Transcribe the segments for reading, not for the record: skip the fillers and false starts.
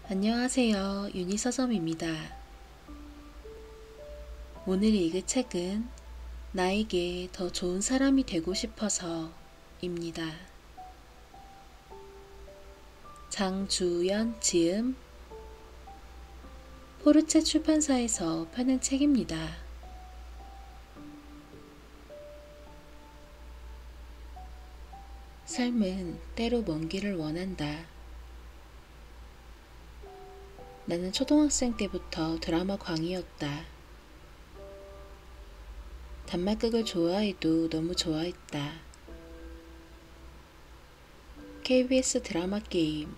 안녕하세요. 유니서점입니다. 오늘 읽을 책은 나에게 더 좋은 사람이 되고 싶어서 입니다. 장주연 지음, 포르체 출판사에서 펴낸 책입니다. 삶은 때로 먼 길을 원한다. 나는 초등학생 때부터 드라마 광이었다. 단막극을 좋아해도 너무 좋아했다. KBS 드라마 게임,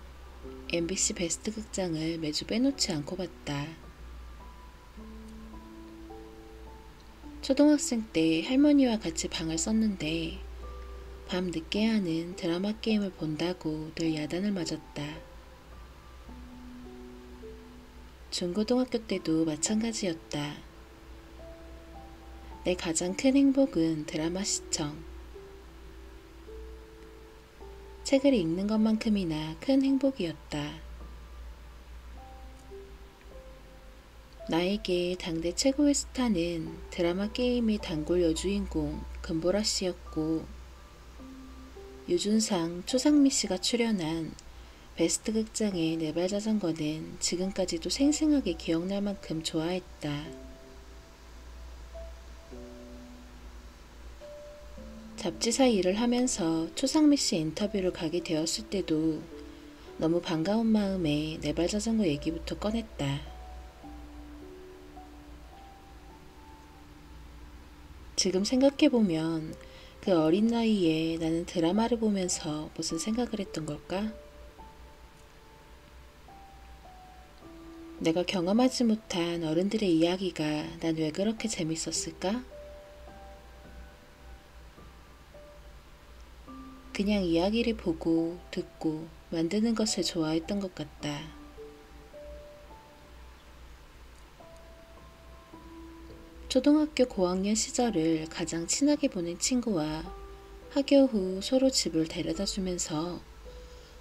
MBC 베스트 극장을 매주 빼놓지 않고 봤다. 초등학생 때 할머니와 같이 방을 썼는데 밤 늦게 하는 드라마 게임을 본다고 늘 야단을 맞았다. 중고등학교 때도 마찬가지였다. 내 가장 큰 행복은 드라마 시청. 책을 읽는 것만큼이나 큰 행복이었다. 나에게 당대 최고의 스타는 드라마 게임의 단골 여주인공 금보라 씨였고, 유준상, 초상미 씨가 출연한 베스트 극장의 네발자전거는 지금까지도 생생하게 기억날 만큼 좋아했다. 잡지사 일을 하면서 초상미 씨 인터뷰를 가게 되었을 때도 너무 반가운 마음에 네발자전거 얘기부터 꺼냈다. 지금 생각해보면 그 어린 나이에 나는 드라마를 보면서 무슨 생각을 했던 걸까? 내가 경험하지 못한 어른들의 이야기가 난 왜 그렇게 재밌었을까? 그냥 이야기를 보고 듣고 만드는 것을 좋아했던 것 같다. 초등학교 고학년 시절을 가장 친하게 보낸 친구와 하교 후 서로 집을 데려다 주면서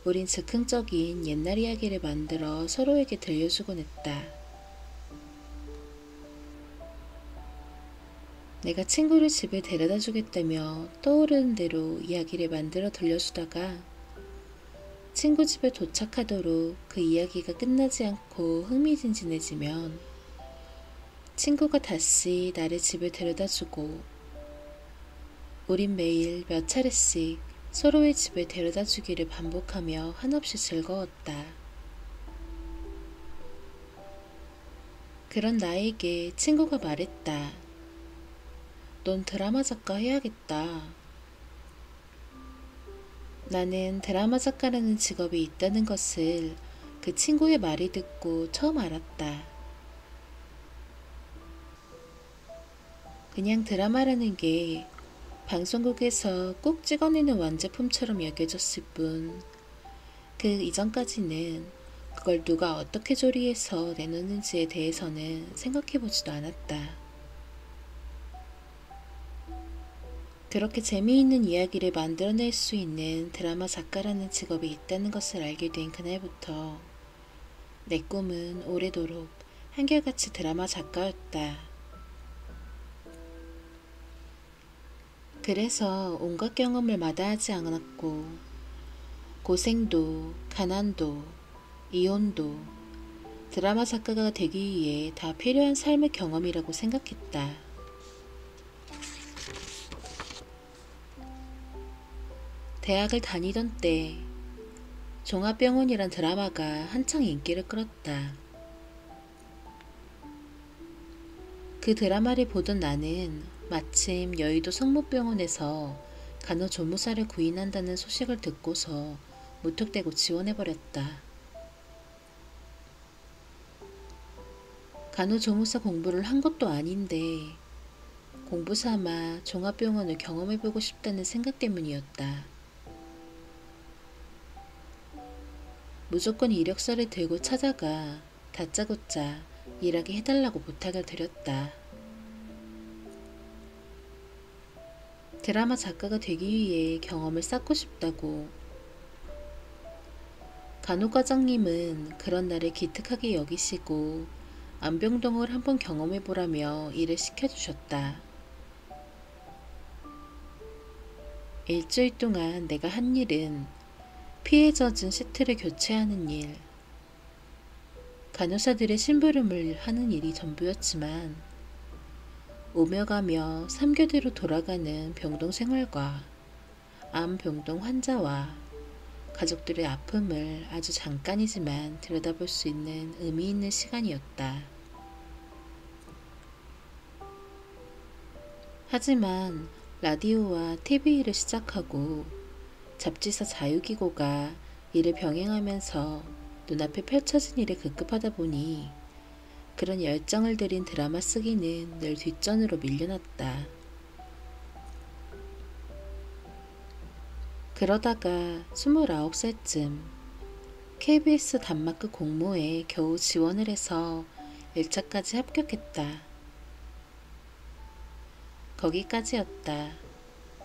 우린 즉흥적인 옛날 이야기를 만들어 서로에게 들려주곤 했다. 내가 친구를 집에 데려다 주겠다며 떠오르는 대로 이야기를 만들어 들려주다가 친구 집에 도착하도록 그 이야기가 끝나지 않고 흥미진진해지면 친구가 다시 나를 집에 데려다 주고 우린 매일 몇 차례씩 서로의 집에 데려다 주기를 반복하며 한없이 즐거웠다. 그런 나에게 친구가 말했다. 넌 드라마 작가 해야겠다. 나는 드라마 작가라는 직업이 있다는 것을 그 친구의 말을 듣고 처음 알았다. 그냥 드라마라는 게 방송국에서 꼭 찍어내는 완제품처럼 여겨졌을 뿐, 그 이전까지는 그걸 누가 어떻게 조리해서 내놓는지에 대해서는 생각해보지도 않았다. 그렇게 재미있는 이야기를 만들어낼 수 있는 드라마 작가라는 직업이 있다는 것을 알게 된 그날부터 내 꿈은 오래도록 한결같이 드라마 작가였다. 그래서 온갖 경험을 마다하지 않았고 고생도, 가난도, 이혼도 드라마 작가가 되기 위해 다 필요한 삶의 경험이라고 생각했다. 대학을 다니던 때 종합병원이란 드라마가 한창 인기를 끌었다. 그 드라마를 보던 나는 마침 여의도 성모병원에서 간호조무사를 구인한다는 소식을 듣고서 무턱대고 지원해버렸다. 간호조무사 공부를 한 것도 아닌데 공부 삼아 종합병원을 경험해보고 싶다는 생각 때문이었다. 무조건 이력서를 들고 찾아가 다짜고짜 일하게 해달라고 부탁을 드렸다. 드라마 작가가 되기 위해 경험을 쌓고 싶다고. 간호과장님은 그런 나를 기특하게 여기시고 안병동을 한번 경험해보라며 일을 시켜주셨다. 일주일 동안 내가 한 일은 피에 젖은 시트를 교체하는 일, 간호사들의 심부름을 하는 일이 전부였지만 오며 가며 3교대로 돌아가는 병동 생활과 암 병동 환자와 가족들의 아픔을 아주 잠깐이지만 들여다볼 수 있는 의미 있는 시간이었다. 하지만 라디오와 TV를 시작하고 잡지사 자유기고가 이를 병행하면서 눈앞에 펼쳐진 일에 급급하다 보니 그런 열정을 들인 드라마 쓰기는 늘 뒷전으로 밀려났다. 그러다가 29살쯤 KBS 단마크 공모에 겨우 지원을 해서 1차까지 합격했다. 거기까지였다.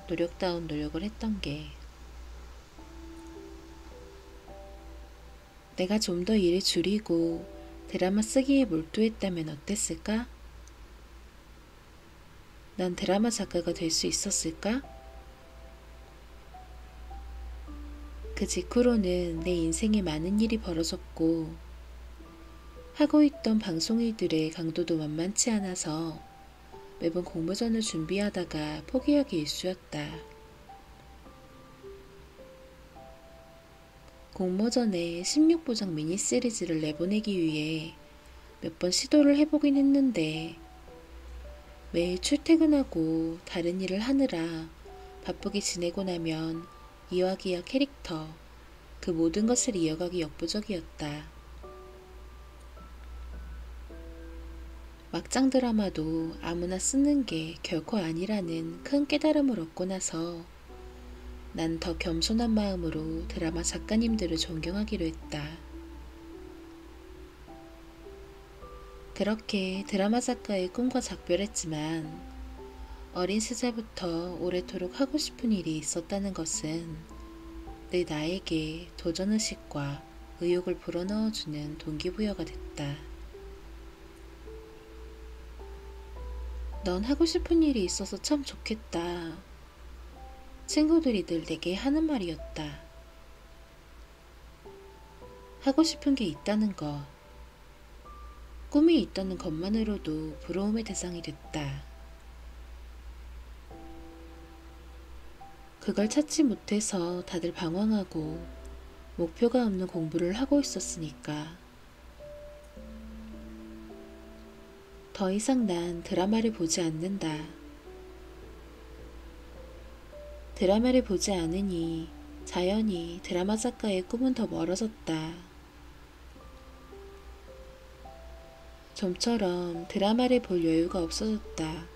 노력다운 노력을 했던 게. 내가 좀 더 일을 줄이고 드라마 쓰기에 몰두했다면 어땠을까? 난 드라마 작가가 될 수 있었을까? 그 직후로는 내 인생에 많은 일이 벌어졌고 하고 있던 방송 일들의 강도도 만만치 않아서 매번 공모전을 준비하다가 포기하기 일쑤였다. 공모전에 16부작 미니시리즈를 내보내기 위해 몇 번 시도를 해보긴 했는데 매일 출퇴근하고 다른 일을 하느라 바쁘게 지내고 나면 이야기와 캐릭터, 그 모든 것을 이어가기 역부족이었다. 막장 드라마도 아무나 쓰는 게 결코 아니라는 큰 깨달음을 얻고 나서 난 더 겸손한 마음으로 드라마 작가님들을 존경하기로 했다. 그렇게 드라마 작가의 꿈과 작별했지만 어린 시절부터 오래도록 하고 싶은 일이 있었다는 것은 늘 나에게 도전의식과 의욕을 불어넣어주는 동기부여가 됐다. 넌 하고 싶은 일이 있어서 참 좋겠다. 친구들이 늘 내게 하는 말이었다. 하고 싶은 게 있다는 것, 꿈이 있다는 것만으로도 부러움의 대상이 됐다. 그걸 찾지 못해서 다들 방황하고 목표가 없는 공부를 하고 있었으니까. 더 이상 난 드라마를 보지 않는다. 드라마를 보지 않으니 자연히 드라마 작가의 꿈은 더 멀어졌다. 좀처럼 드라마를 볼 여유가 없어졌다.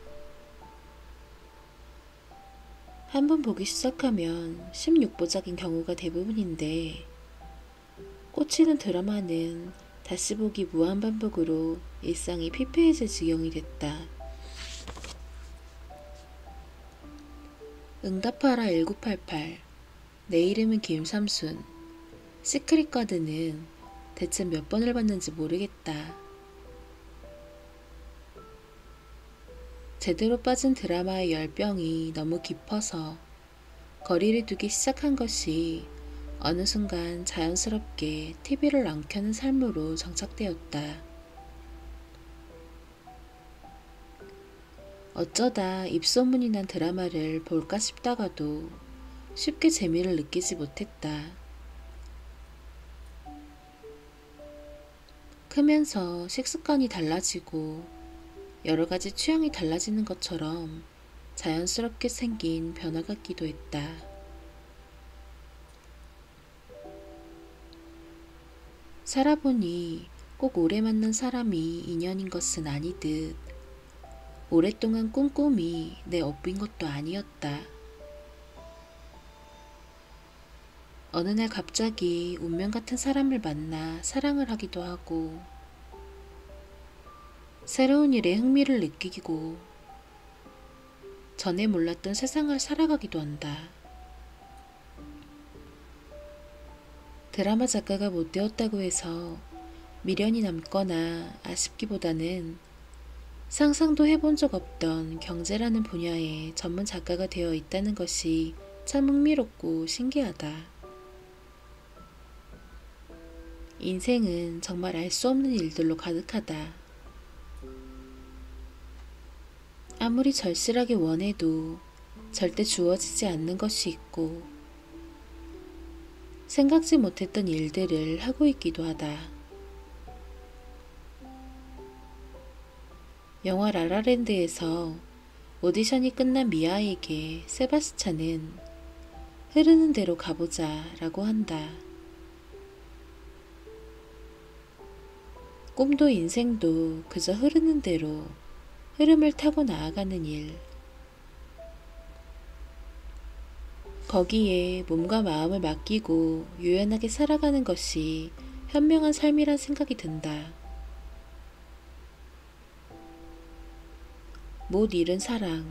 한 번 보기 시작하면 16부작인 경우가 대부분인데 꽂히는 드라마는 다시 보기 무한반복으로 일상이 피폐해질 지경이 됐다. 응답하라 1988, 내 이름은 김삼순, 시크릿 가든은 대체 몇 번을 봤는지 모르겠다. 제대로 빠진 드라마의 열병이 너무 깊어서 거리를 두기 시작한 것이 어느 순간 자연스럽게 TV를 안 켜는 삶으로 정착되었다. 어쩌다 입소문이 난 드라마를 볼까 싶다가도 쉽게 재미를 느끼지 못했다. 크면서 식습관이 달라지고 여러 가지 취향이 달라지는 것처럼 자연스럽게 생긴 변화 같기도 했다. 살아보니 꼭 오래 만난 사람이 인연인 것은 아니듯 오랫동안 꾼 꿈이 내 업인 것도 아니었다. 어느 날 갑자기 운명 같은 사람을 만나 사랑을 하기도 하고 새로운 일에 흥미를 느끼고 전에 몰랐던 세상을 살아가기도 한다. 드라마 작가가 못 되었다고 해서 미련이 남거나 아쉽기보다는 상상도 해본 적 없던 경제라는 분야의 전문 작가가 되어 있다는 것이 참 흥미롭고 신기하다. 인생은 정말 알 수 없는 일들로 가득하다. 아무리 절실하게 원해도 절대 주어지지 않는 것이 있고 생각지 못했던 일들을 하고 있기도 하다. 영화 라라랜드에서 오디션이 끝난 미아에게 세바스찬은 흐르는 대로 가보자 라고 한다. 꿈도 인생도 그저 흐르는 대로 흐름을 타고 나아가는 일. 거기에 몸과 마음을 맡기고 유연하게 살아가는 것이 현명한 삶이란 생각이 든다. 못 잃은 사랑,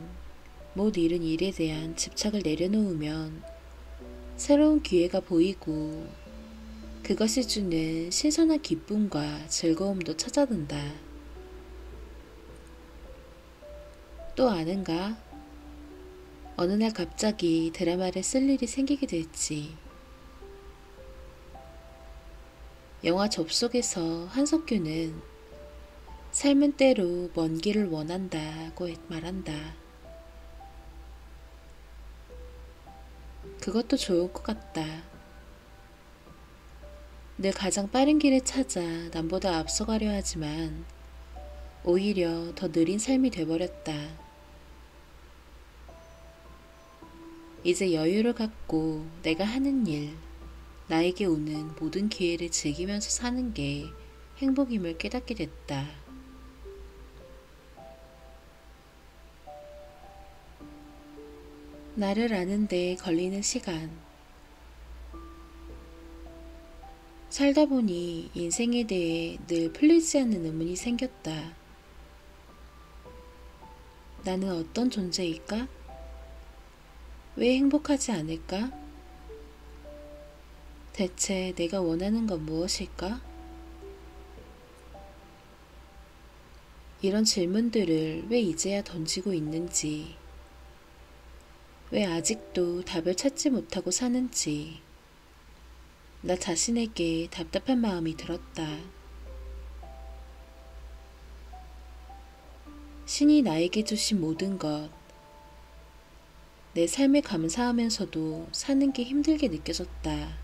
못 잃은 일에 대한 집착을 내려놓으면 새로운 기회가 보이고 그것이 주는 신선한 기쁨과 즐거움도 찾아든다. 또 아는가? 어느 날 갑자기 드라마를 쓸 일이 생기게 됐지. 영화 접속에서 한석규는 삶은 때로 먼 길을 원한다고 말한다. 그것도 좋을 것 같다. 늘 가장 빠른 길을 찾아 남보다 앞서가려 하지만 오히려 더 느린 삶이 돼버렸다. 이제 여유를 갖고 내가 하는 일, 나에게 오는 모든 기회를 즐기면서 사는 게 행복임을 깨닫게 됐다. 나를 아는 데 걸리는 시간. 살다 보니 인생에 대해 늘 풀리지 않는 의문이 생겼다. 나는 어떤 존재일까? 왜 행복하지 않을까? 대체 내가 원하는 건 무엇일까? 이런 질문들을 왜 이제야 던지고 있는지, 왜 아직도 답을 찾지 못하고 사는지, 나 자신에게 답답한 마음이 들었다. 신이 나에게 주신 모든 것, 내 삶에 감사하면서도 사는 게 힘들게 느껴졌다.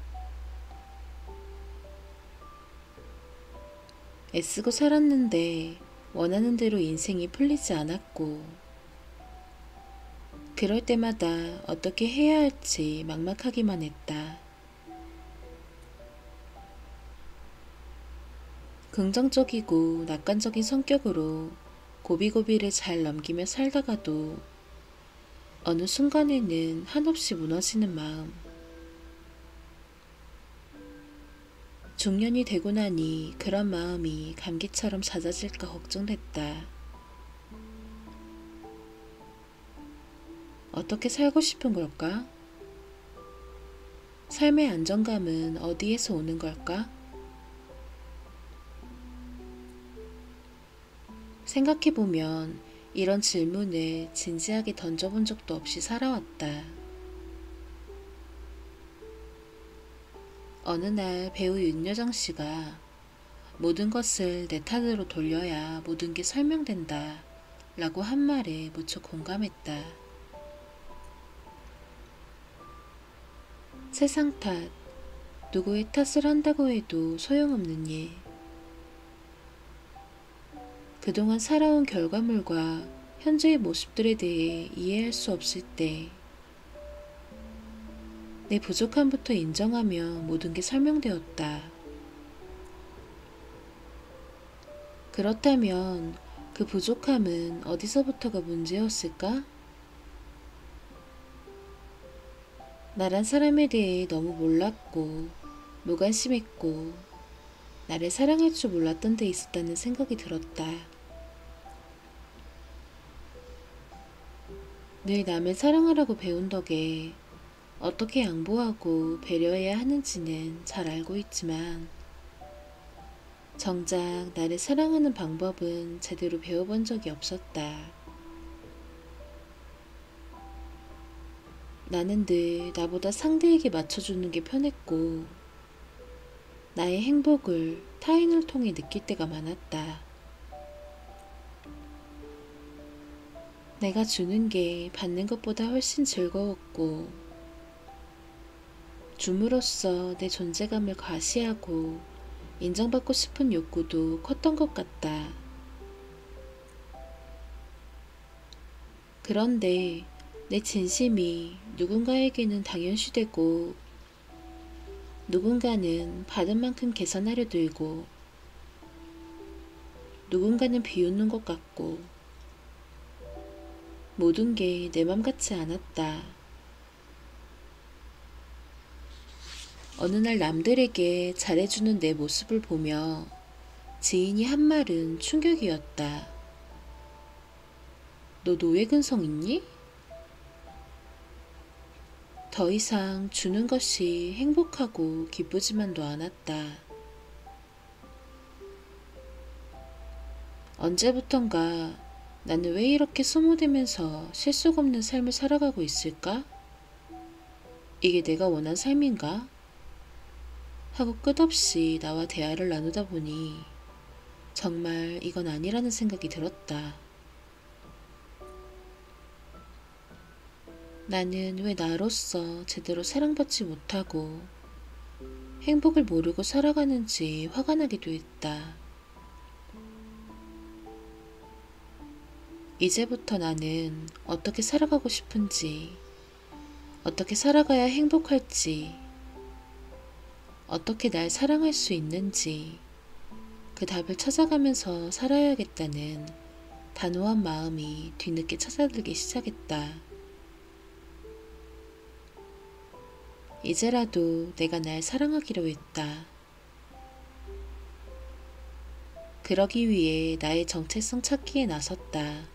애쓰고 살았는데 원하는 대로 인생이 풀리지 않았고, 그럴 때마다 어떻게 해야 할지 막막하기만 했다. 긍정적이고 낙관적인 성격으로 고비고비를 잘 넘기며 살다가도 어느 순간에는 한없이 무너지는 마음. 중년이 되고 나니 그런 마음이 감기처럼 잦아질까 걱정됐다. 어떻게 살고 싶은 걸까? 삶의 안정감은 어디에서 오는 걸까? 생각해보면 이런 질문을 진지하게 던져본 적도 없이 살아왔다. 어느 날 배우 윤여정 씨가 모든 것을 내 탓으로 돌려야 모든 게 설명된다 라고 한 말에 무척 공감했다. 세상 탓, 누구의 탓을 한다고 해도 소용없는 일. 그동안 살아온 결과물과 현재의 모습들에 대해 이해할 수 없을 때 내 부족함부터 인정하며 모든 게 설명되었다. 그렇다면 그 부족함은 어디서부터가 문제였을까? 나란 사람에 대해 너무 몰랐고 무관심했고 나를 사랑할 줄 몰랐던 데 있었다는 생각이 들었다. 늘 남을 사랑하라고 배운 덕에 어떻게 양보하고 배려해야 하는지는 잘 알고 있지만 정작 나를 사랑하는 방법은 제대로 배워본 적이 없었다. 나는 늘 나보다 상대에게 맞춰주는 게 편했고 나의 행복을 타인을 통해 느낄 때가 많았다. 내가 주는 게 받는 것보다 훨씬 즐거웠고 줌으로써 내 존재감을 과시하고 인정받고 싶은 욕구도 컸던 것 같다. 그런데 내 진심이 누군가에게는 당연시되고 누군가는 받은 만큼 계산하려 들고 누군가는 비웃는 것 같고 모든 게 내 맘 같지 않았다. 어느 날 남들에게 잘해주는 내 모습을 보며 지인이 한 말은 충격이었다. 너 노예근성 있니? 더 이상 주는 것이 행복하고 기쁘지만도 않았다. 언제부턴가 나는 왜 이렇게 소모되면서 실속 없는 삶을 살아가고 있을까? 이게 내가 원한 삶인가? 하고 끝없이 나와 대화를 나누다 보니 정말 이건 아니라는 생각이 들었다. 나는 왜 나로서 제대로 사랑받지 못하고 행복을 모르고 살아가는지 화가 나기도 했다. 이제부터 나는 어떻게 살아가고 싶은지, 어떻게 살아가야 행복할지, 어떻게 날 사랑할 수 있는지 그 답을 찾아가면서 살아야겠다는 단호한 마음이 뒤늦게 찾아들기 시작했다. 이제라도 내가 날 사랑하기로 했다. 그러기 위해 나의 정체성 찾기에 나섰다.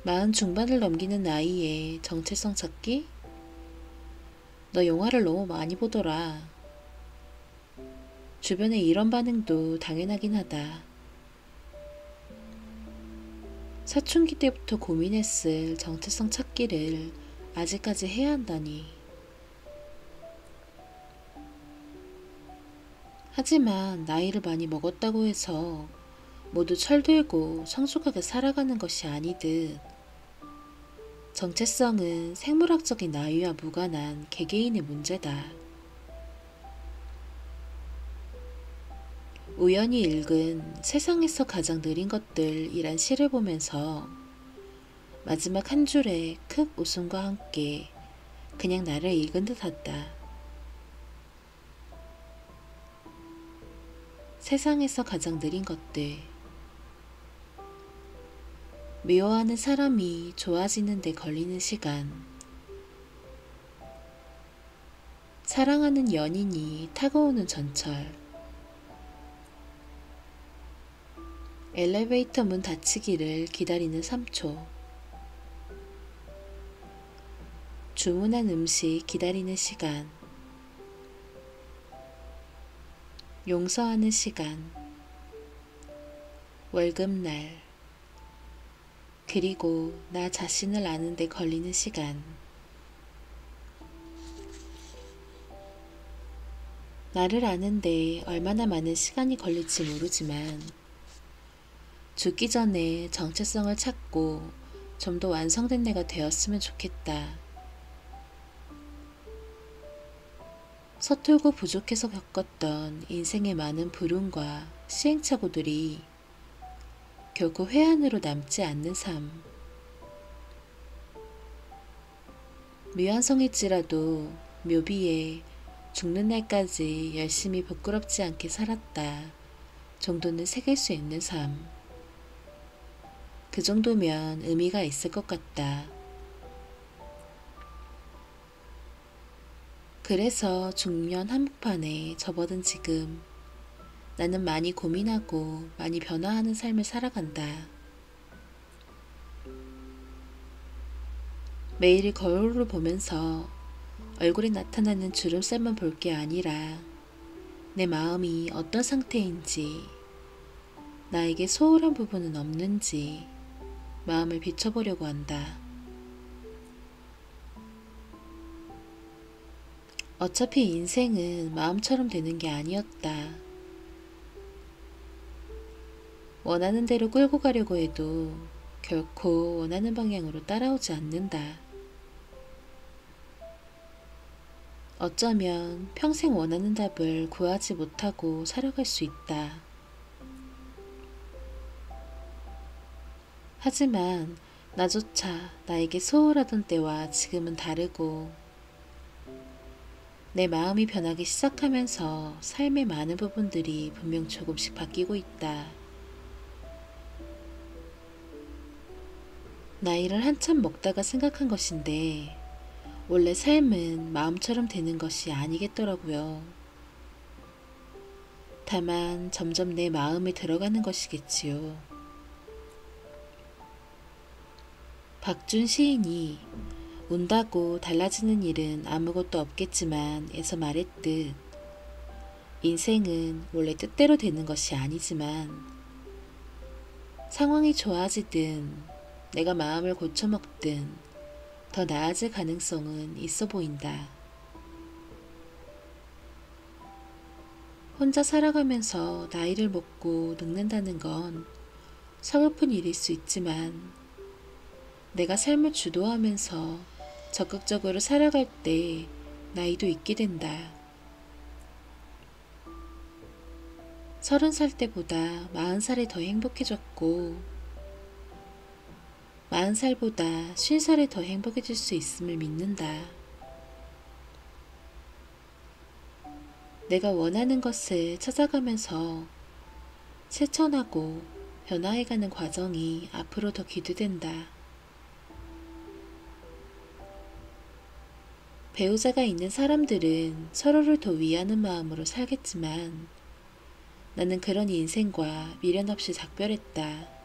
마흔 중반을 넘기는 나이에 정체성 찾기? 너 영화를 너무 많이 보더라. 주변에 이런 반응도 당연하긴 하다. 사춘기 때부터 고민했을 정체성 찾기를 아직까지 해야 한다니. 하지만 나이를 많이 먹었다고 해서 모두 철들고 성숙하게 살아가는 것이 아니듯 정체성은 생물학적인 나이와 무관한 개개인의 문제다. 우연히 읽은 세상에서 가장 느린 것들이란 시를 보면서 마지막 한 줄의 크 웃음과 함께 그냥 나를 읽은 듯 했다. 세상에서 가장 느린 것들. 미워하는 사람이 좋아지는 데 걸리는 시간. 사랑하는 연인이 타고오는 전철. 엘리베이터 문 닫히기를 기다리는 3초. 주문한 음식 기다리는 시간. 용서하는 시간. 월급날. 그리고 나 자신을 아는 데 걸리는 시간. 나를 아는데 얼마나 많은 시간이 걸릴지 모르지만 죽기 전에 정체성을 찾고 좀 더 완성된 내가 되었으면 좋겠다. 서툴고 부족해서 겪었던 인생의 많은 불운과 시행착오들이 결코 회한으로 남지 않는 삶. 미완성일지라도 묘비에 죽는 날까지 열심히 부끄럽지 않게 살았다 정도는 새길 수 있는 삶. 그 정도면 의미가 있을 것 같다. 그래서 중년 한복판에 접어든 지금 나는 많이 고민하고 많이 변화하는 삶을 살아간다. 매일 거울을 보면서 얼굴에 나타나는 주름살만 볼 게 아니라 내 마음이 어떤 상태인지, 나에게 소홀한 부분은 없는지 마음을 비춰보려고 한다. 어차피 인생은 마음처럼 되는 게 아니었다. 원하는 대로 끌고 가려고 해도 결코 원하는 방향으로 따라오지 않는다. 어쩌면 평생 원하는 답을 구하지 못하고 살아갈 수 있다. 하지만 나조차 나에게 소홀하던 때와 지금은 다르고, 내 마음이 변하기 시작하면서 삶의 많은 부분들이 분명 조금씩 바뀌고 있다. 나이를 한참 먹다가 생각한 것인데, 원래 삶은 마음처럼 되는 것이 아니겠더라고요. 다만 점점 내 마음에 들어가는 것이겠지요. 박준 시인이 운다고 달라지는 일은 아무것도 없겠지만 에서 말했듯, 인생은 원래 뜻대로 되는 것이 아니지만 상황이 좋아지든 내가 마음을 고쳐먹든 더 나아질 가능성은 있어 보인다. 혼자 살아가면서 나이를 먹고 늙는다는 건 서글픈 일일 수 있지만, 내가 삶을 주도하면서 적극적으로 살아갈 때 나이도 있게 된다. 30살 때보다 40살이 더 행복해졌고, 40살보다 50살이 더 행복해질 수 있음을 믿는다. 내가 원하는 것을 찾아가면서 실천하고 변화해가는 과정이 앞으로 더 기대된다. 배우자가 있는 사람들은 서로를 더 위하는 마음으로 살겠지만, 나는 그런 인생과 미련 없이 작별했다.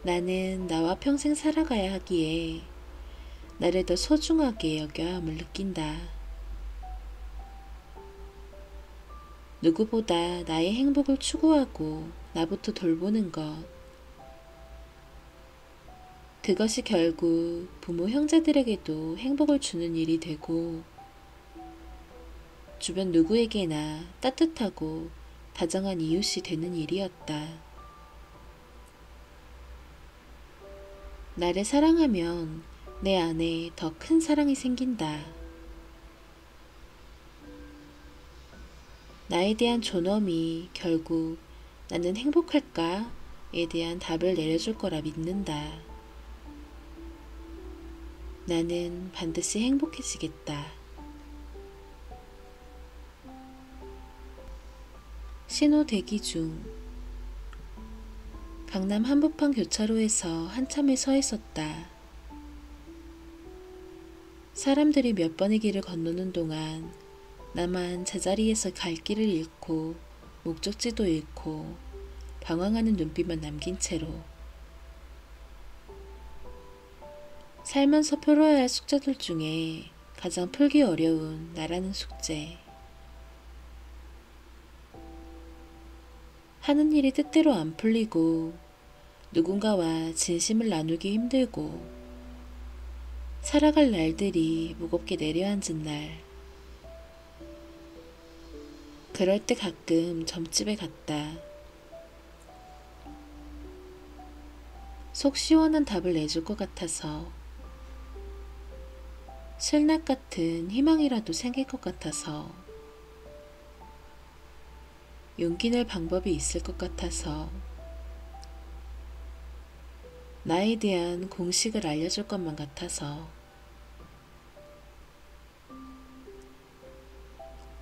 나는 나와 평생 살아가야 하기에 나를 더 소중하게 여겨야 함을 느낀다. 누구보다 나의 행복을 추구하고 나부터 돌보는 것, 그것이 결국 부모 형제들에게도 행복을 주는 일이 되고, 주변 누구에게나 따뜻하고 다정한 이웃이 되는 일이었다. 나를 사랑하면 내 안에 더 큰 사랑이 생긴다. 나에 대한 존엄이 결국 나는 행복할까에 대한 답을 내려줄 거라 믿는다. 나는 반드시 행복해지겠다. 신호 대기 중. 강남 한복판 교차로에서 한참을 서 있었다. 사람들이 몇 번의 길을 건너는 동안 나만 제자리에서 갈 길을 잃고 목적지도 잃고 방황하는 눈빛만 남긴 채로, 살면서 풀어야 할 숙제들 중에 가장 풀기 어려운 나라는 숙제. 하는 일이 뜻대로 안 풀리고 누군가와 진심을 나누기 힘들고 살아갈 날들이 무겁게 내려앉은 날, 그럴 때 가끔 점집에 갔다. 속 시원한 답을 내줄 것 같아서, 실낱 같은 희망이라도 생길 것 같아서, 용기 낼 방법이 있을 것 같아서, 나에 대한 공식을 알려줄 것만 같아서.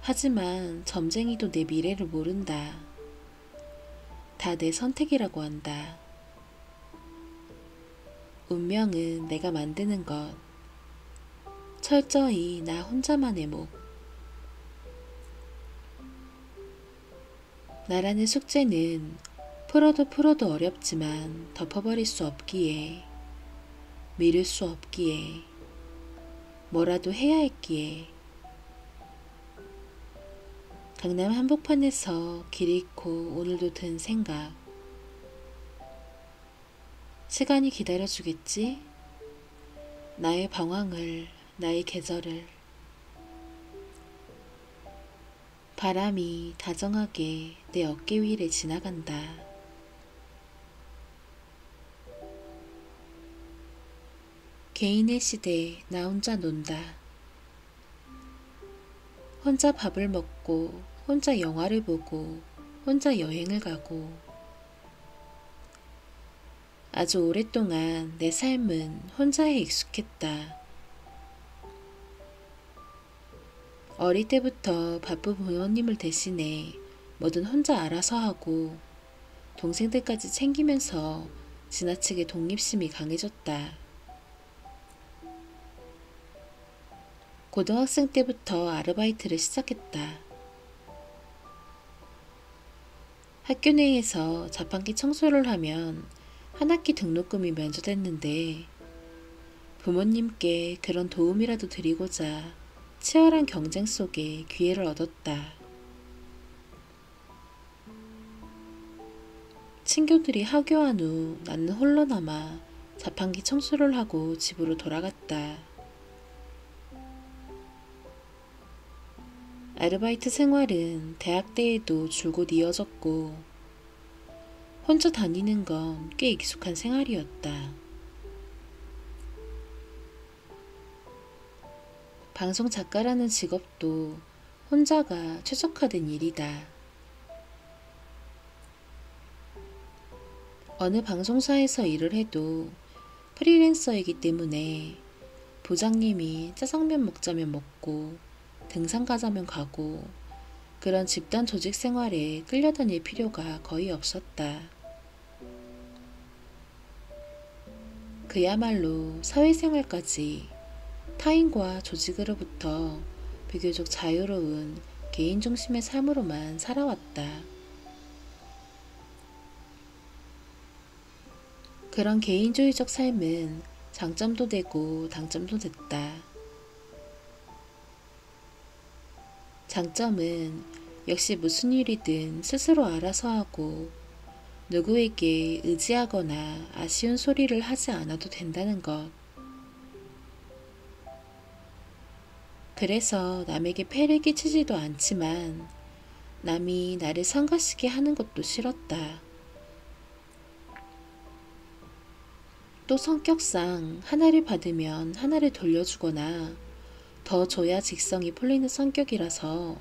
하지만 점쟁이도 내 미래를 모른다. 다 내 선택이라고 한다. 운명은 내가 만드는 것. 철저히 나 혼자만의 목. 나라는 숙제는 풀어도 어렵지만 덮어버릴 수 없기에, 미룰 수 없기에, 뭐라도 해야 했기에 강남 한복판에서 길 잃고 오늘도 든 생각. 시간이 기다려주겠지? 나의 방황을, 나의 계절을. 바람이 다정하게 내 어깨 위를 지나간다. 개인의 시대 나 혼자 논다. 혼자 밥을 먹고 혼자 영화를 보고 혼자 여행을 가고 아주 오랫동안 내 삶은 혼자에 익숙했다. 어릴 때부터 바쁜 부모님을 대신해 뭐든 혼자 알아서 하고 동생들까지 챙기면서 지나치게 독립심이 강해졌다. 고등학생 때부터 아르바이트를 시작했다. 학교 내에서 자판기 청소를 하면 한 학기 등록금이 면제됐는데 부모님께 그런 도움이라도 드리고자 치열한 경쟁 속에 기회를 얻었다. 친구들이 하교한 후 나는 홀로 남아 자판기 청소를 하고 집으로 돌아갔다. 아르바이트 생활은 대학 때에도 줄곧 이어졌고 혼자 다니는 건 꽤 익숙한 생활이었다. 방송 작가라는 직업도 혼자가 최적화된 일이다. 어느 방송사에서 일을 해도 프리랜서이기 때문에 부장님이 짜장면 먹자면 먹고 등산 가자면 가고 그런 집단 조직 생활에 끌려다닐 필요가 거의 없었다. 그야말로 사회생활까지 타인과 조직으로부터 비교적 자유로운 개인 중심의 삶으로만 살아왔다. 그런 개인주의적 삶은 장점도 되고 단점도 됐다. 장점은 역시 무슨 일이든 스스로 알아서 하고 누구에게 의지하거나 아쉬운 소리를 하지 않아도 된다는 것. 그래서 남에게 폐를 끼치지도 않지만 남이 나를 성가시게 하는 것도 싫었다. 또 성격상 하나를 받으면 하나를 돌려주거나 더 줘야 직성이 풀리는 성격이라서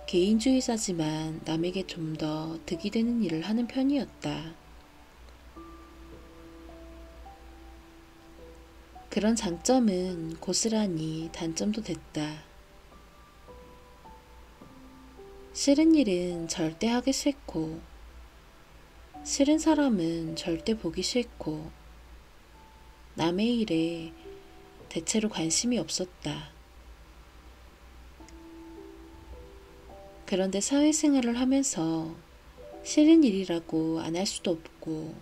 개인주의자지만 남에게 좀 더 득이 되는 일을 하는 편이었다. 그런 장점은 고스란히 단점도 됐다. 싫은 일은 절대 하기 싫고 싫은 사람은 절대 보기 싫고 남의 일에 대체로 관심이 없었다. 그런데 사회생활을 하면서 싫은 일이라고 안 할 수도 없고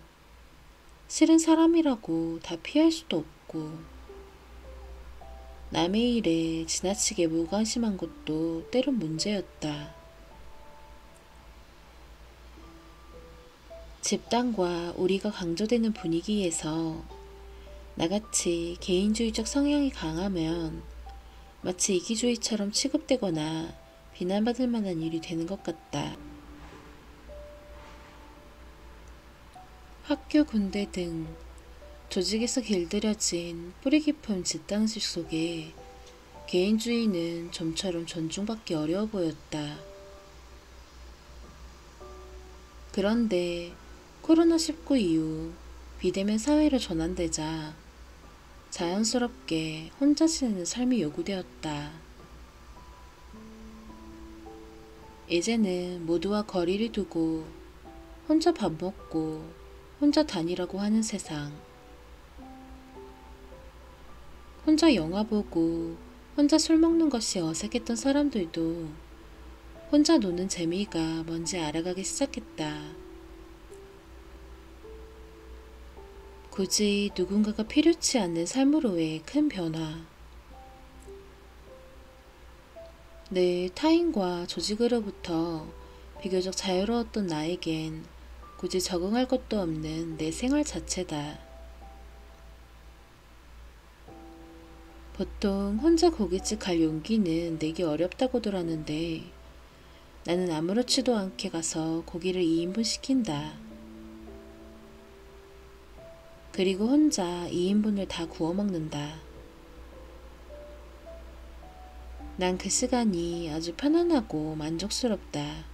싫은 사람이라고 다 피할 수도 없고 남의 일에 지나치게 무관심한 것도 때론 문제였다. 집단과 우리가 강조되는 분위기에서 나같이 개인주의적 성향이 강하면 마치 이기주의처럼 취급되거나 비난받을 만한 일이 되는 것 같다. 학교, 군대 등 조직에서 길들여진 뿌리 깊은 집단식 속에 개인주의는 좀처럼 존중받기 어려워 보였다. 그런데 코로나19 이후 비대면 사회로 전환되자 자연스럽게 혼자 지내는 삶이 요구되었다. 이제는 모두와 거리를 두고 혼자 밥 먹고 혼자 다니라고 하는 세상. 혼자 영화 보고 혼자 술 먹는 것이 어색했던 사람들도 혼자 노는 재미가 뭔지 알아가기 시작했다. 굳이 누군가가 필요치 않는 삶으로의 큰 변화. 늘 타인과 조직으로부터 비교적 자유로웠던 나에겐 굳이 적응할 것도 없는 내 생활 자체다. 보통 혼자 고깃집 갈 용기는 내기 어렵다고들 하는데 나는 아무렇지도 않게 가서 고기를 2인분 시킨다. 그리고 혼자 2인분을 다 구워 먹는다. 난 그 시간이 아주 편안하고 만족스럽다.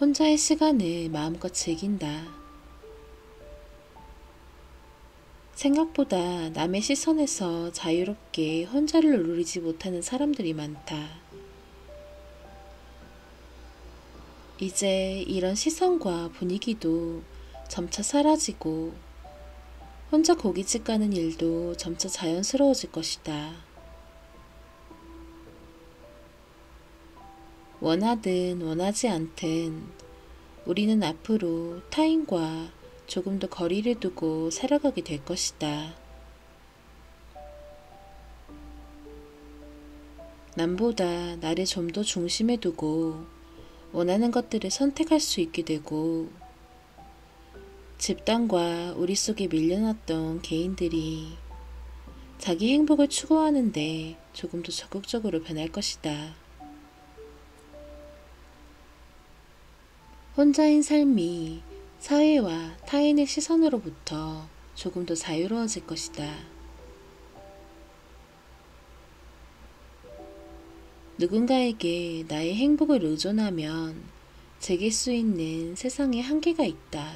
혼자의 시간을 마음껏 즐긴다. 생각보다 남의 시선에서 자유롭게 혼자를 누리지 못하는 사람들이 많다. 이제 이런 시선과 분위기도 점차 사라지고 혼자 고깃집 가는 일도 점차 자연스러워질 것이다. 원하든 원하지 않든 우리는 앞으로 타인과 조금 더 거리를 두고 살아가게 될 것이다. 남보다 나를 좀 더 중심에 두고 원하는 것들을 선택할 수 있게 되고 집단과 우리 속에 밀려났던 개인들이 자기 행복을 추구하는데 조금 더 적극적으로 변할 것이다. 혼자인 삶이 사회와 타인의 시선으로부터 조금 더 자유로워질 것이다. 누군가에게 나의 행복을 의존하면 즐길 수 있는 세상에 한계가 있다.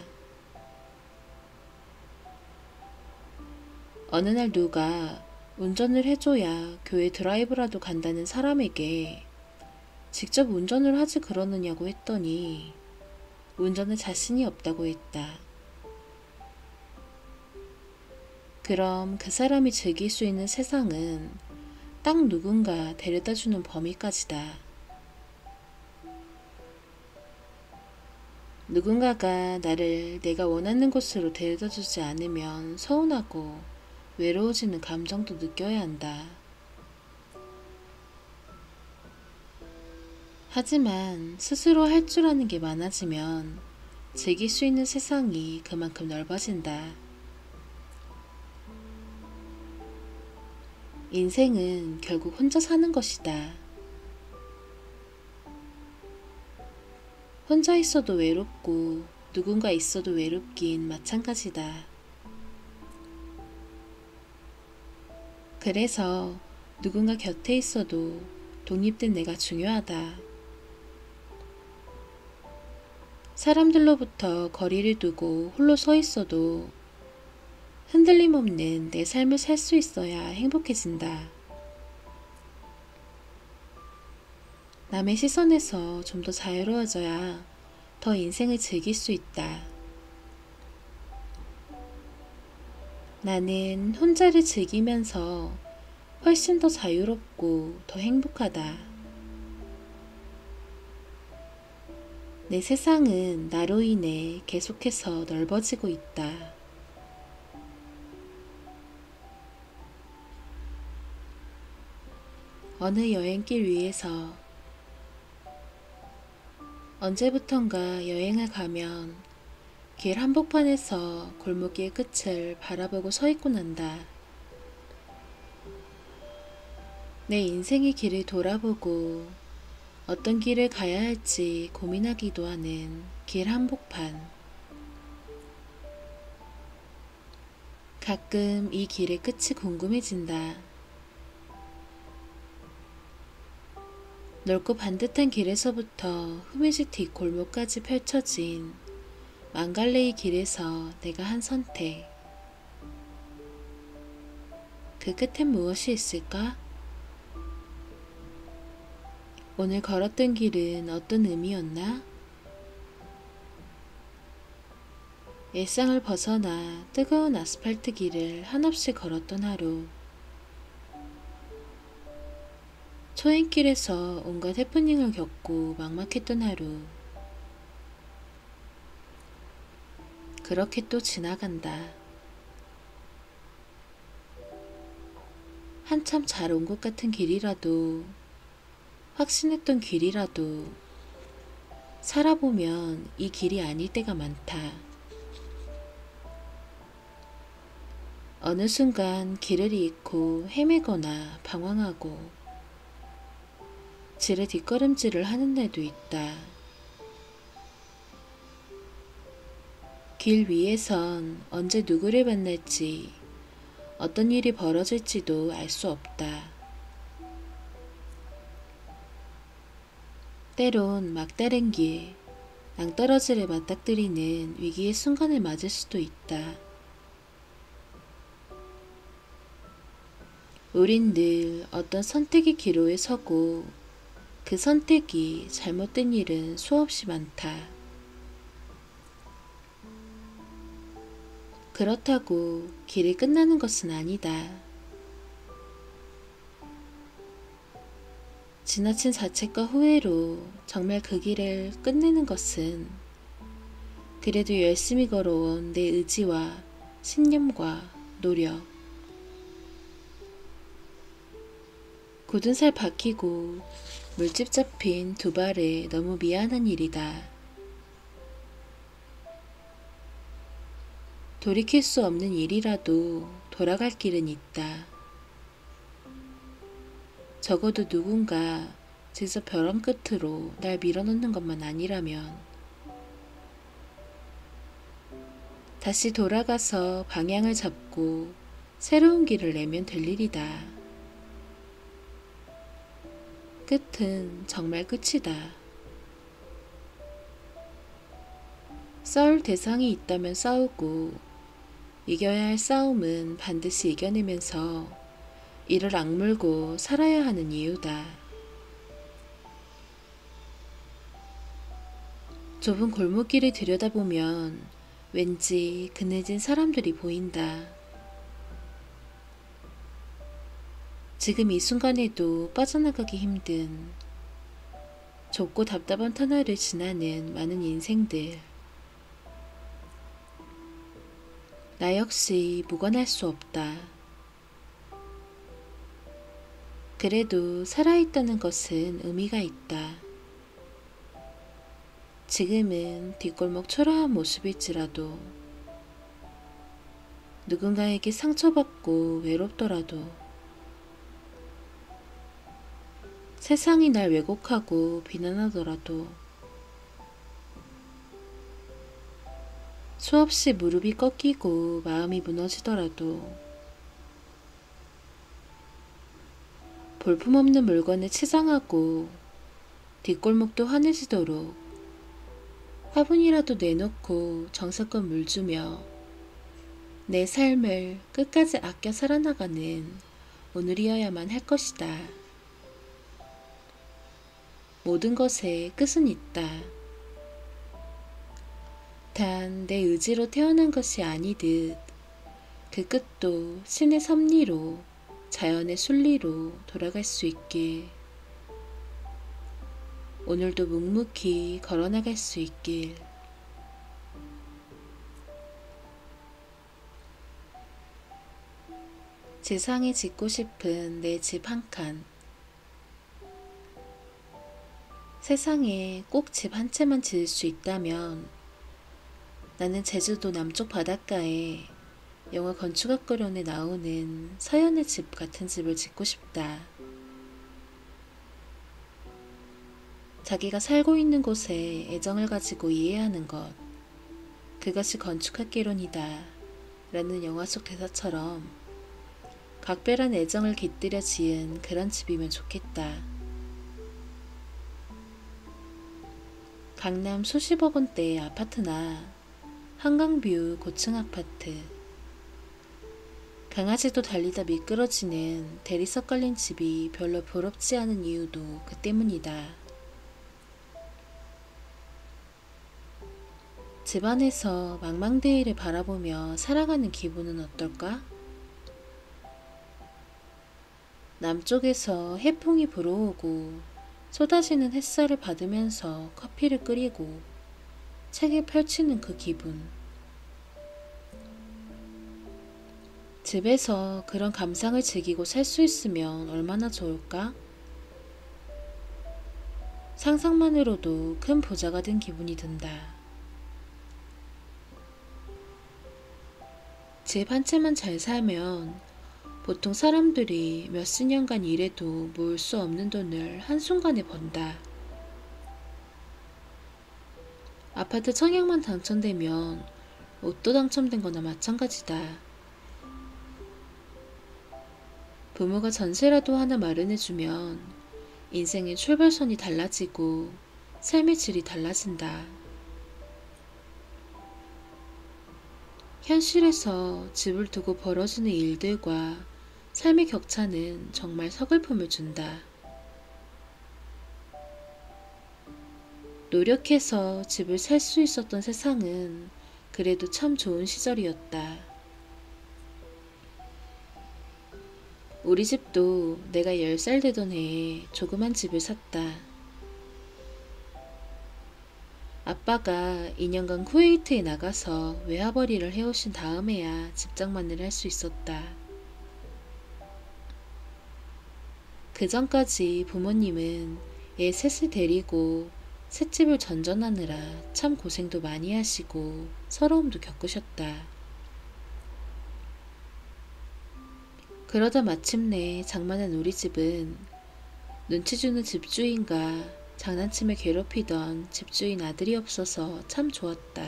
어느 날 누가 운전을 해줘야 교회 드라이브라도 간다는 사람에게 직접 운전을 하지 그러느냐고 했더니 운전에 자신이 없다고 했다. 그럼 그 사람이 즐길 수 있는 세상은 딱 누군가 데려다주는 범위까지다. 누군가가 나를 내가 원하는 곳으로 데려다주지 않으면 서운하고 외로워지는 감정도 느껴야 한다. 하지만 스스로 할 줄 아는 게 많아지면 즐길 수 있는 세상이 그만큼 넓어진다. 인생은 결국 혼자 사는 것이다. 혼자 있어도 외롭고 누군가 있어도 외롭긴 마찬가지다. 그래서 누군가 곁에 있어도 독립된 내가 중요하다. 사람들로부터 거리를 두고 홀로 서 있어도 흔들림 없는 내 삶을 살 수 있어야 행복해진다. 남의 시선에서 좀 더 자유로워져야 더 인생을 즐길 수 있다. 나는 혼자를 즐기면서 훨씬 더 자유롭고 더 행복하다. 내 세상은 나로 인해 계속해서 넓어지고 있다. 어느 여행길 위에서 언제부턴가 여행을 가면 길 한복판에서 골목길 끝을 바라보고 서 있고 난다. 내 인생의 길을 돌아보고 어떤 길을 가야 할지 고민하기도 하는 길 한복판. 가끔 이 길의 끝이 궁금해진다. 넓고 반듯한 길에서부터 흐미지 뒷골목까지 펼쳐진 망갈레이 길에서 내가 한 선택. 그 끝엔 무엇이 있을까? 오늘 걸었던 길은 어떤 의미였나? 일상을 벗어나 뜨거운 아스팔트 길을 한없이 걸었던 하루. 초행길에서 온갖 해프닝을 겪고 막막했던 하루. 그렇게 또 지나간다. 한참 잘 온 것 같은 길이라도, 확신했던 길이라도 살아보면 이 길이 아닐 때가 많다. 어느 순간 길을 잃고 헤매거나 방황하고 지레 뒷걸음질을 하는 날도 있다. 길 위에선 언제 누구를 만날지, 어떤 일이 벌어질지도 알 수 없다. 때론 막다른 길, 낭떠러지를 맞닥뜨리는 위기의 순간을 맞을 수도 있다. 우린 늘 어떤 선택의 기로에 서고 그 선택이 잘못된 일은 수없이 많다. 그렇다고 길이 끝나는 것은 아니다. 지나친 자책과 후회로 정말 그 길을 끝내는 것은 그래도 열심히 걸어온 내 의지와 신념과 노력, 굳은 살 박히고 물집 잡힌 두 발에 너무 미안한 일이다. 돌이킬 수 없는 일이라도 돌아갈 길은 있다. 적어도 누군가 직접 벼랑 끝으로 날 밀어넣는 것만 아니라면 다시 돌아가서 방향을 잡고 새로운 길을 내면 될 일이다. 끝은 정말 끝이다. 싸울 대상이 있다면 싸우고 이겨야 할 싸움은 반드시 이겨내면서 이를 악물고 살아야 하는 이유다. 좁은 골목길을 들여다보면 왠지 그늘진 사람들이 보인다. 지금 이 순간에도 빠져나가기 힘든 좁고 답답한 터널을 지나는 많은 인생들. 나 역시 무관할 수 없다. 그래도 살아있다는 것은 의미가 있다. 지금은 뒷골목 초라한 모습일지라도, 누군가에게 상처받고 외롭더라도, 세상이 날 왜곡하고 비난하더라도, 수없이 무릎이 꺾이고 마음이 무너지더라도, 볼품없는 물건을 치장하고 뒷골목도 환해지도록 화분이라도 내놓고 정성껏 물주며 내 삶을 끝까지 아껴 살아나가는 오늘이어야만 할 것이다. 모든 것에 끝은 있다. 단 내 의지로 태어난 것이 아니듯 그 끝도 신의 섭리로, 자연의 순리로 돌아갈 수 있길, 오늘도 묵묵히 걸어나갈 수 있길. 지상에 짓고 싶은 내 집 한 칸. 세상에 꼭 집 한 채만 지을 수 있다면 나는 제주도 남쪽 바닷가에 영화 건축학개론에 나오는 서연의 집 같은 집을 짓고 싶다. 자기가 살고 있는 곳에 애정을 가지고 이해하는 것, 그것이 건축학개론이다 라는 영화 속 대사처럼 각별한 애정을 깃들여 지은 그런 집이면 좋겠다. 강남 수십억 원대의 아파트나 한강뷰 고층 아파트, 강아지도 달리다 미끄러지는 대리석 깔린 집이 별로 부럽지 않은 이유도 그 때문이다. 집안에서 망망대해를 바라보며 살아가는 기분은 어떨까? 남쪽에서 해풍이 불어오고 쏟아지는 햇살을 받으면서 커피를 끓이고 책을 펼치는 그 기분. 집에서 그런 감상을 즐기고 살 수 있으면 얼마나 좋을까? 상상만으로도 큰 부자가 된 기분이 든다. 집 한 채만 잘 살면 보통 사람들이 몇십 년간 일해도 모을 수 없는 돈을 한순간에 번다. 아파트 청약만 당첨되면 옷도 당첨된 거나 마찬가지다. 부모가 전세라도 하나 마련해주면 인생의 출발선이 달라지고 삶의 질이 달라진다. 현실에서 집을 두고 벌어지는 일들과 삶의 격차는 정말 서글픔을 준다. 노력해서 집을 살 수 있었던 세상은 그래도 참 좋은 시절이었다. 우리 집도 내가 10살 되던 해에 조그만 집을 샀다. 아빠가 2년간 쿠웨이트에 나가서 외화벌이를 해오신 다음에야 집장만을 할 수 있었다. 그 전까지 부모님은 애 셋을 데리고 셋집을 전전하느라 참 고생도 많이 하시고 서러움도 겪으셨다. 그러다 마침내 장만한 우리 집은 눈치 주는 집주인과 장난치며 괴롭히던 집주인 아들이 없어서 참 좋았다.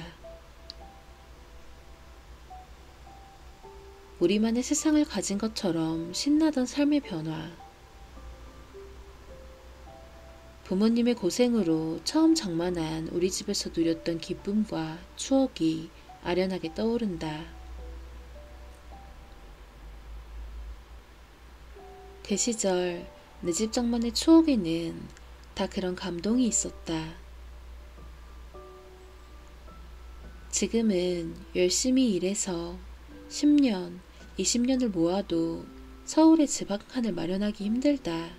우리만의 세상을 가진 것처럼 신나던 삶의 변화. 부모님의 고생으로 처음 장만한 우리 집에서 누렸던 기쁨과 추억이 아련하게 떠오른다. 그 시절 내 집 장만의 추억에는 다 그런 감동이 있었다. 지금은 열심히 일해서 10년, 20년을 모아도 서울에 집 한 칸을 마련하기 힘들다.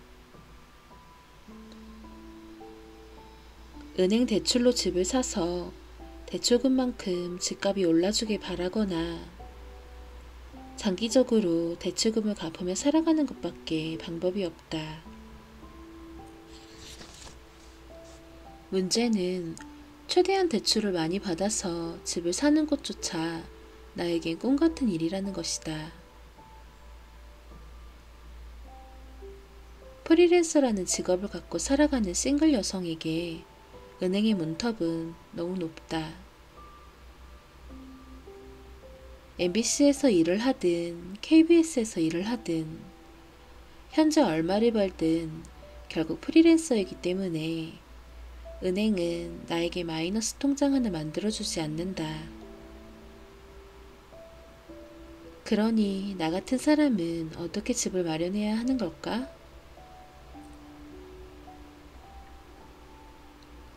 은행 대출로 집을 사서 대출금만큼 집값이 올라주길 바라거나 장기적으로 대출금을 갚으며 살아가는 것밖에 방법이 없다. 문제는 최대한 대출을 많이 받아서 집을 사는 것조차 나에겐 꿈같은 일이라는 것이다. 프리랜서라는 직업을 갖고 살아가는 싱글 여성에게 은행의 문턱은 너무 높다. MBC에서 일을 하든 KBS에서 일을 하든 현재 얼마를 벌든 결국 프리랜서이기 때문에 은행은 나에게 마이너스 통장 하나 만들어주지 않는다. 그러니 나 같은 사람은 어떻게 집을 마련해야 하는 걸까?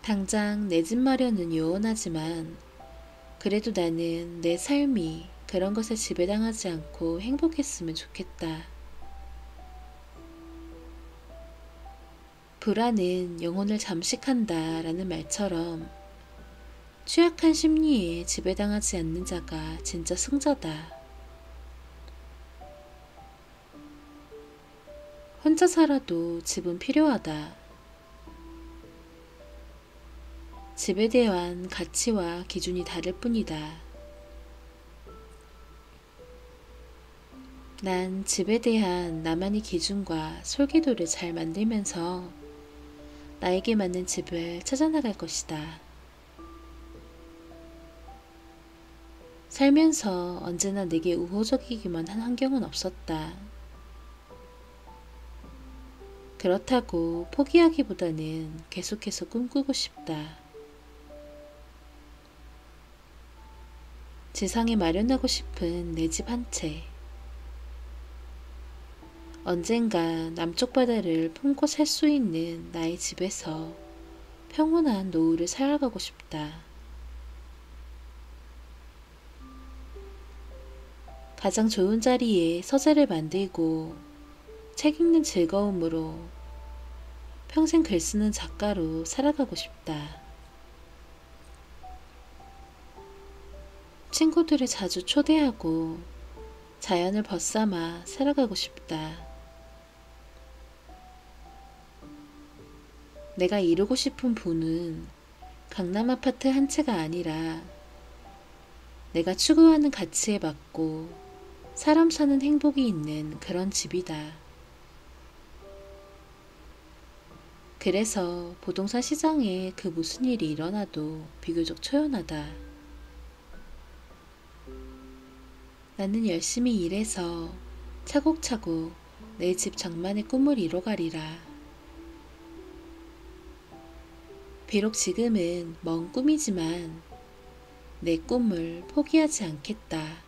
당장 내 집 마련은 요원하지만 그래도 나는 내 삶이 그런 것에 지배당하지 않고 행복했으면 좋겠다. 불안은 영혼을 잠식한다 라는 말처럼 취약한 심리에 지배당하지 않는 자가 진짜 승자다. 혼자 살아도 집은 필요하다. 집에 대한 가치와 기준이 다를 뿐이다. 난 집에 대한 나만의 기준과 솔기도를 잘 만들면서 나에게 맞는 집을 찾아나갈 것이다. 살면서 언제나 내게 우호적이기만 한 환경은 없었다. 그렇다고 포기하기보다는 계속해서 꿈꾸고 싶다. 지상에 마련하고 싶은 내 집 한 채. 언젠가 남쪽 바다를 품고 살 수 있는 나의 집에서 평온한 노후를 살아가고 싶다. 가장 좋은 자리에 서재를 만들고 책 읽는 즐거움으로 평생 글 쓰는 작가로 살아가고 싶다. 친구들을 자주 초대하고 자연을 벗삼아 살아가고 싶다. 내가 이루고 싶은 부는 강남 아파트 한 채가 아니라 내가 추구하는 가치에 맞고 사람 사는 행복이 있는 그런 집이다. 그래서 부동산 시장에 그 무슨 일이 일어나도 비교적 초연하다. 나는 열심히 일해서 차곡차곡 내 집 장만의 꿈을 이뤄가리라. 비록 지금은 먼 꿈이지만 내 꿈을 포기하지 않겠다.